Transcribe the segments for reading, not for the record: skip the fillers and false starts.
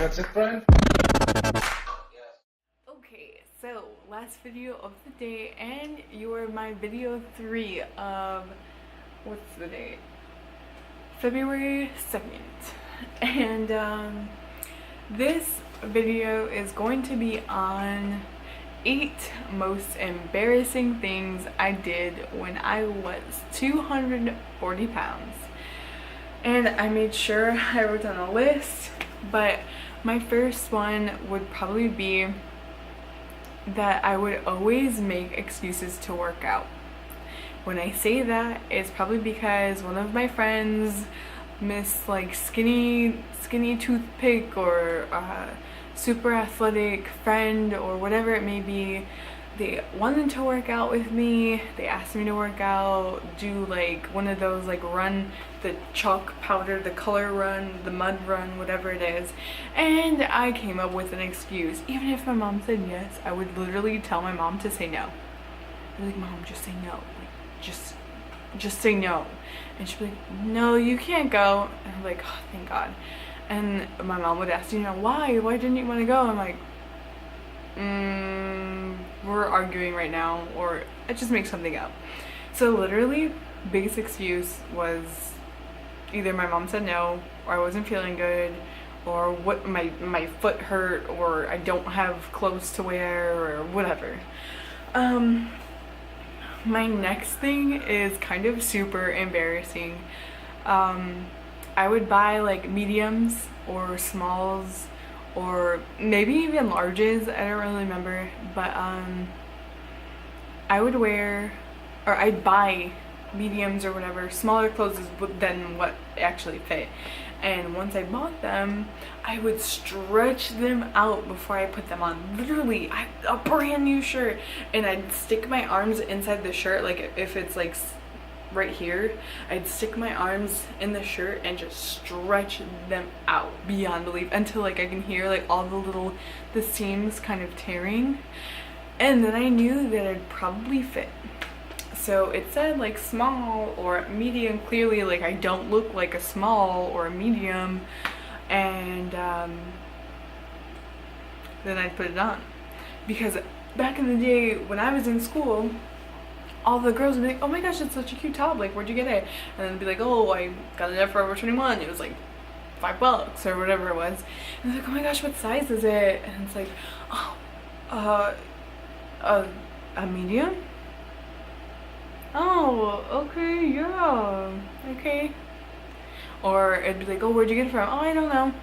That's it, Brian? Okay, so last video of the day, and you're my video 3 of, what's the date? February 2nd. And this video is going to be on 8 most embarrassing things I did when I was 240 pounds. And I made sure I wrote down a list, but my first one would probably be that I would always make excuses to work out. When I say that, it's probably because one of my friends, Miss like skinny toothpick, or super athletic friend, or whatever it may be, they wanted to work out with me. They asked me to work out, do like one of those like run, the chalk powder, the color run, the mud run, whatever it is. And I came up with an excuse. Even if my mom said yes, I would literally tell my mom to say no. I'd be like, Mom, just say no. Like, just say no. And she'd be like, no, you can't go. And I'm like, oh, thank God. And my mom would ask, why? Why didn't you want to go? I'm like, we're arguing right now, or I just make something up. So literally, biggest excuse was either my mom said no, or I wasn't feeling good, or what my foot hurt, or I don't have clothes to wear, or whatever. My next thing is kind of super embarrassing. I would buy like mediums or smalls, or maybe even larges, I don't really remember, but I would wear, or I'd buy mediums or whatever, smaller clothes than what actually fit. And once I bought them, I would stretch them out before I put them on. Literally, a brand new shirt, and I'd stick my arms inside the shirt, like if it's like right here, I'd stick my arms in the shirt and just stretch them out beyond belief until like I can hear like all the seams kind of tearing. And then I knew that I'd probably fit. So it said like small or medium. Clearly, like I don't look like a small or a medium. And then I'd put it on. Because back in the day when I was in school, all the girls would be like, oh my gosh, it's such a cute top, like where'd you get it? And then be like, oh, I got it at Forever 21. It was like $5 or whatever it was. And it's like, oh my gosh, what size is it? And it's like, oh, a medium? Oh, okay, yeah, okay. Or it'd be like, oh, where'd you get it from? Oh, I don't know.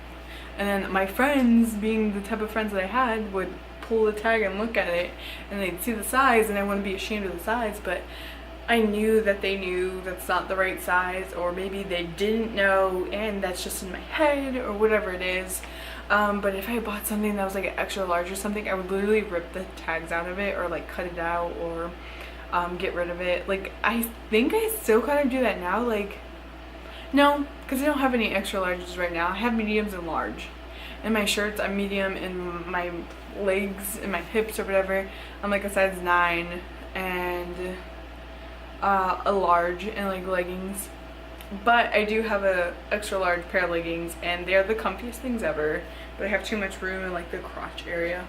And then my friends, being the type of friends that I had, would pull the tag and look at it, and they'd see the size, and I wouldn't be ashamed of the size, but I knew that they knew that's not the right size, or maybe they didn't know and that's just in my head, or whatever it is. But if I bought something that was like an extra large or something, I would literally rip the tags out of it, or like cut it out, or get rid of it. Like I think I still kind of do that now. Like no, because I don't have any extra larges right now. I have mediums and large. In my shirts, I'm medium. In my legs and my hips or whatever, I'm like a size 9, and a large in like leggings. But I do have a extra large pair of leggings, and they are the comfiest things ever, but I have too much room in like the crotch area.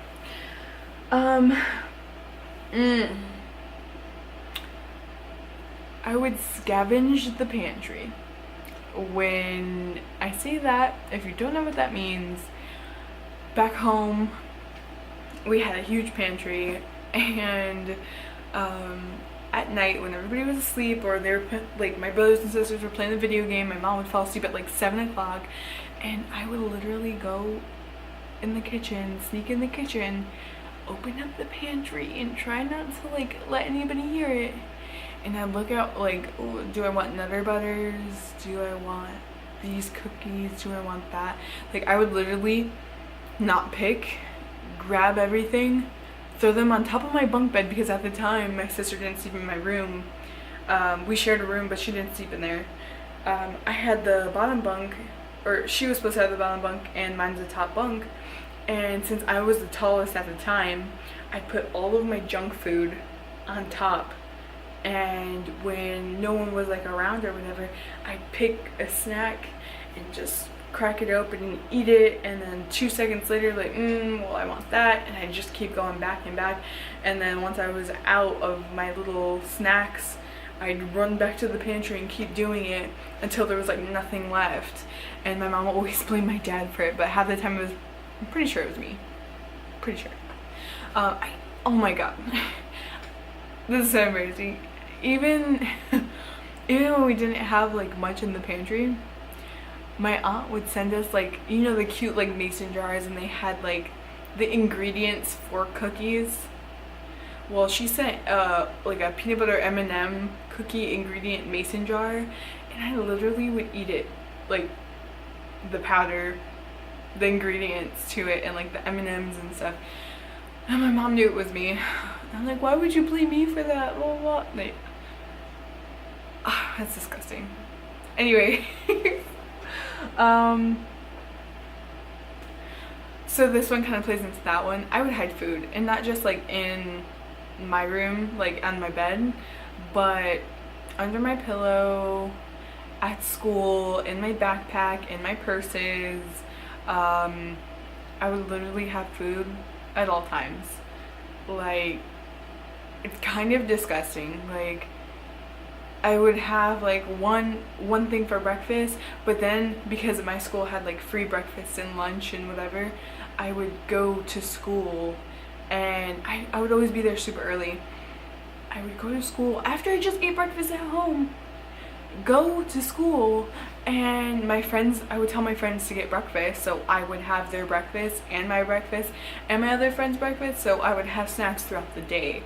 I would scavenge the pantry. When I say that, if you don't know what that means, back home we had a huge pantry, and at night when everybody was asleep, or they were like my brothers and sisters were playing the video game, my mom would fall asleep at like 7 o'clock, and I would literally go in the kitchen, sneak in the kitchen, open up the pantry, and try not to like let anybody hear it. And I'd look out like, oh, do I want Nutter Butters? Do I want these cookies? Do I want that? Like I would literally not pick, grab everything, throw them on top of my bunk bed, because at the time my sister didn't sleep in my room. We shared a room, but she didn't sleep in there. I had the bottom bunk, or she was supposed to have the bottom bunk, and mine's the top bunk. And since I was the tallest at the time, I put all of my junk food on top. And when no one was like around or whatever, I'd pick a snack and just crack it open and eat it, and then 2 seconds later like, well, I want that, and I just keep going back and back. And then once I was out of my little snacks, I'd run back to the pantry and keep doing it until there was like nothing left. And my mom always blamed my dad for it, but half the time I'm pretty sure it was me. Pretty sure. Oh my god. This is so embarrassing. Even when we didn't have like much in the pantry, my aunt would send us like, you know, the cute like mason jars, and they had like the ingredients for cookies. Well, she sent like a peanut butter M&M cookie ingredient mason jar, and I literally would eat it, like the powder, the ingredients to it, and like the M&Ms and stuff. And my mom knew it was me. I'm like, why would you blame me for that? Blah, blah, blah. Like, that's disgusting. Anyway, so this one kind of plays into that one. I would hide food, and not just like in my room, like on my bed, but under my pillow, at school, in my backpack, in my purses. I would literally have food at all times. Like, it's kind of disgusting. Like, I would have like one thing for breakfast, but then because my school had like free breakfast and lunch and whatever, I would go to school, and I would always be there super early. I would go to school after I just ate breakfast at home, go to school, and I would tell my friends to get breakfast, so I would have their breakfast and my breakfast and my other friends' breakfast, so I would have snacks throughout the day.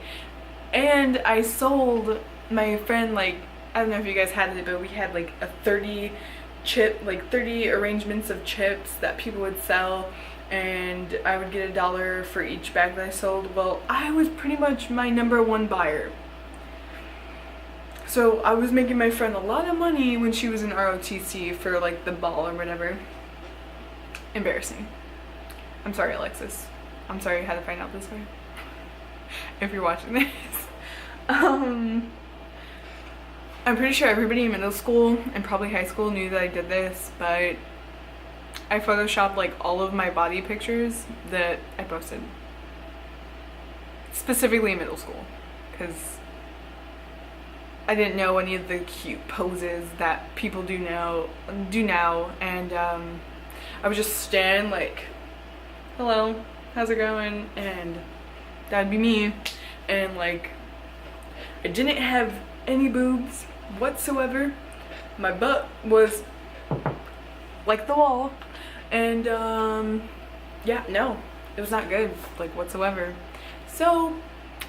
And I sold my friend, like, I don't know if you guys had it, but we had like a 30 arrangements of chips that people would sell, and I would get $1 for each bag that I sold. Well, I was pretty much my #1 buyer. So I was making my friend a lot of money when she was in ROTC for like the ball or whatever. Embarrassing. I'm sorry, Alexis. I'm sorry you had to find out this way. If you're watching this. I'm pretty sure everybody in middle school and probably high school knew that I did this, but I photoshopped like all of my body pictures that I posted. Specifically in middle school, because I didn't know any of the cute poses that people do now, and I would just stand like, hello, how's it going, and that'd be me. And like, I didn't have any boobs whatsoever. My butt was like the wall, and yeah, no, it was not good, like, whatsoever. So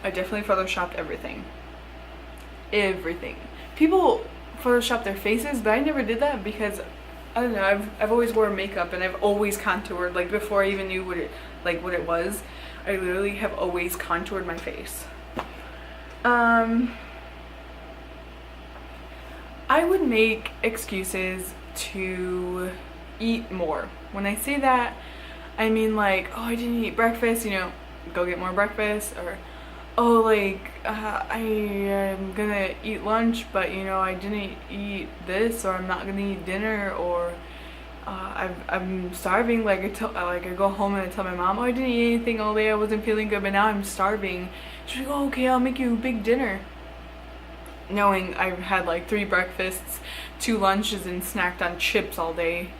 I definitely photoshopped everything. People photoshop their faces, but I never did that because I don't know, I've always worn makeup, and I've always contoured. Like, before I even knew what it was, I literally have always contoured my face. I would make excuses to eat more. When I say that, I mean like, oh, I didn't eat breakfast, you know, go get more breakfast, or oh, like, I am gonna eat lunch, but you know, I didn't eat this, or I'm not gonna eat dinner, or I'm starving. Like, I go home and I tell my mom, oh, I didn't eat anything all day, I wasn't feeling good, but now I'm starving. She's like, oh, okay, I'll make you a big dinner. Knowing I've had like 3 breakfasts, 2 lunches, and snacked on chips all day,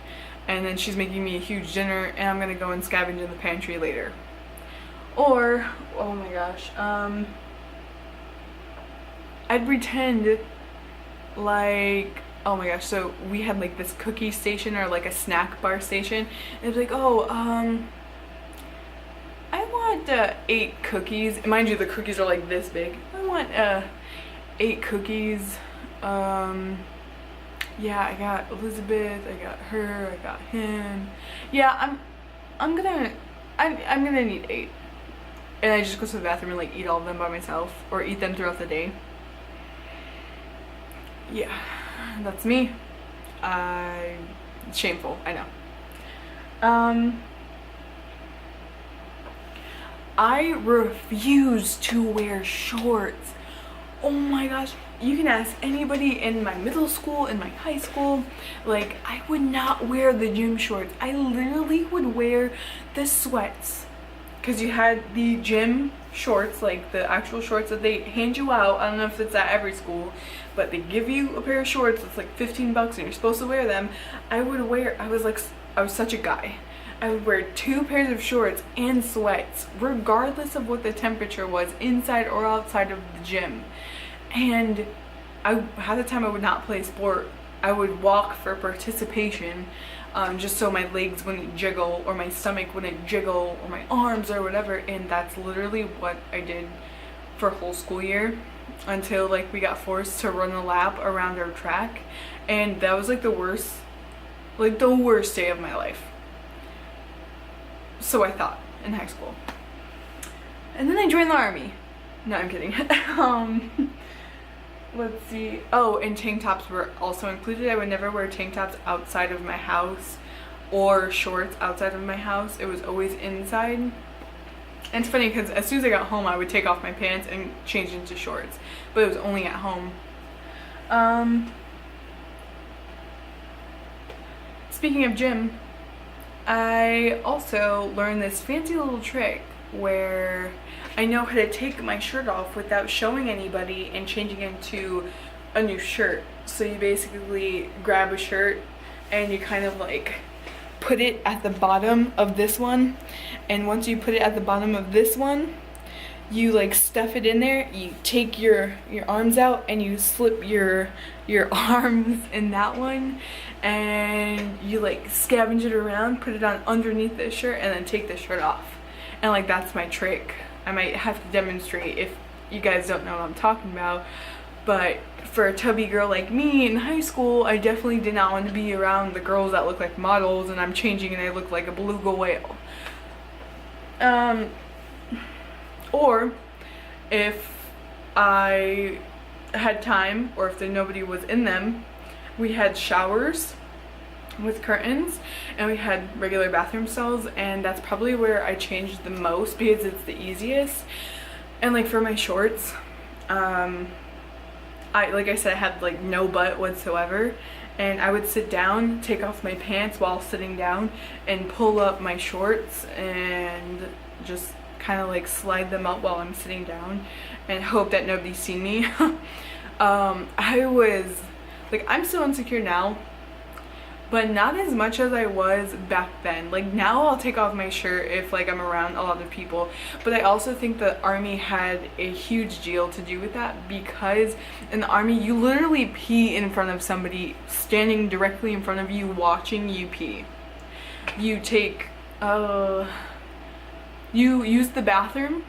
and then she's making me a huge dinner, and I'm gonna go and scavenge in the pantry later. Or, oh my gosh, I'd pretend like, oh my gosh, so we had like this cookie station, or like a snack bar station, and it's like, oh, I want 8 cookies. Mind you, the cookies are like this big. I want 8 cookies. Yeah, I got Elizabeth, I got her, I got him. Yeah, I'm gonna need 8. And I just go to the bathroom and like eat all of them by myself, or eat them throughout the day. Yeah, that's me. Shameful, I know. I refuse to wear shorts. oh my gosh, you can ask anybody in my middle school, in my high school, like I would not wear the gym shorts. I literally would wear the sweats, because you had the gym shorts, like the actual shorts that they hand you out. I don't know if it's at every school, but they give you a pair of shorts. It's like 15 bucks and you're supposed to wear them. I was such a guy. I would wear 2 pairs of shorts and sweats, regardless of what the temperature was, inside or outside of the gym. And half the time I would not play sport. I would walk for participation, just so my legs wouldn't jiggle, or my stomach wouldn't jiggle, or my arms or whatever. And that's literally what I did for a whole school year, until like we got forced to run a lap around our track. And that was like the worst day of my life. So I thought, in high school. And then I joined the army. No, I'm kidding. Let's see. Oh, and tank tops were also included. I would never wear tank tops outside of my house, or shorts outside of my house. It was always inside. And it's funny because as soon as I got home, I would take off my pants and change into shorts. But it was only at home. Speaking of gym, I also learned this fancy little trick where I know how to take my shirt off without showing anybody and changing into a new shirt. So you basically grab a shirt and you kind of like put it at the bottom of this one, and once you put it at the bottom of this one, you like stuff it in there. You take your arms out and you slip your arms in that one, and you like scavenge it around, put it on underneath the shirt, and then take the shirt off. And like that's my trick. I might have to demonstrate if you guys don't know what I'm talking about. But for a tubby girl like me in high school, I definitely did not want to be around the girls that look like models and I'm changing and I look like a beluga whale. Or if I had time, or if nobody was in them, we had showers with curtains and we had regular bathroom stalls, and that's probably where I changed the most because it's the easiest. And like for my shorts, like I said, I had like no butt whatsoever, and I would sit down, take off my pants while sitting down, and pull up my shorts and just kind of like slide them up while I'm sitting down and hope that nobody's seen me. I was like, I'm still insecure now, but not as much as I was back then. Like now I'll take off my shirt if like I'm around a lot of people, but I also think the army had a huge deal to do with that, because in the army you literally pee in front of somebody standing directly in front of you watching you pee. You take you use the bathroom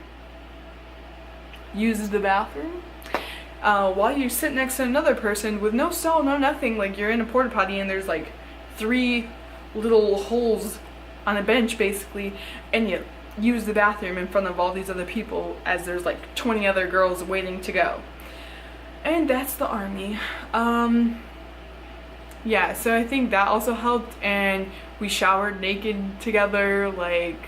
while you sit next to another person with no stall, no nothing. Like you're in a porta potty and there's like 3 little holes on a bench basically, and you use the bathroom in front of all these other people as there's like 20 other girls waiting to go. And that's the army. Yeah, so I think that also helped. And we showered naked together. Like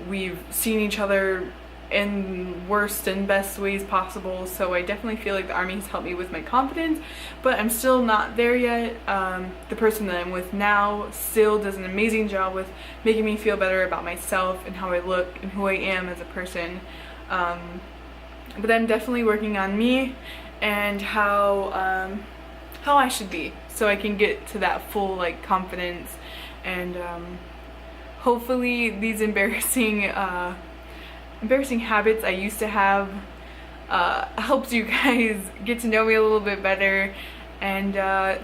we've seen each other in worst and best ways possible, so I definitely feel like the army has helped me with my confidence, but I'm still not there yet. The person that I'm with now still does an amazing job with making me feel better about myself and how I look and who I am as a person, but I'm definitely working on me and how I should be, so I can get to that full like confidence. And hopefully these embarrassing habits I used to have helps you guys get to know me a little bit better, and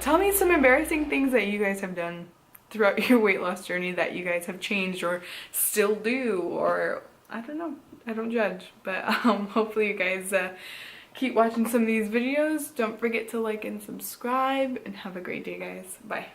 tell me some embarrassing things that you guys have done throughout your weight loss journey that you guys have changed or still do, or I don't know, I don't judge. But hopefully you guys keep watching some of these videos. Don't forget to like and subscribe, and have a great day, guys. Bye.